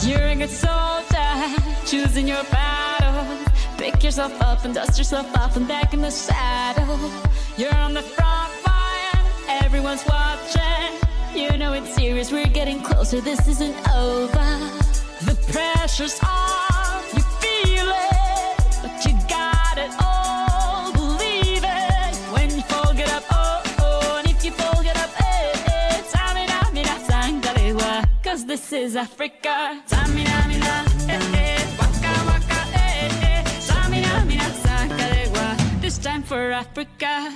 You're a good soldier, choosing your battles. Pick yourself up and dust yourself off and back in the saddle. You're on the front line, everyone's watching. You know it's serious, we're getting closer, this isn't over. The pressure's on, you feel it, but you got it all, believe it. When you fall, get up, oh, oh, and if you fall, get up, eh, eh. Tamina, mina, sangalewa, cause this is Africa. Tamina, mina, eh, eh, waka, waka, eh, eh. Tamina, mina, sangalewa, this time for Africa.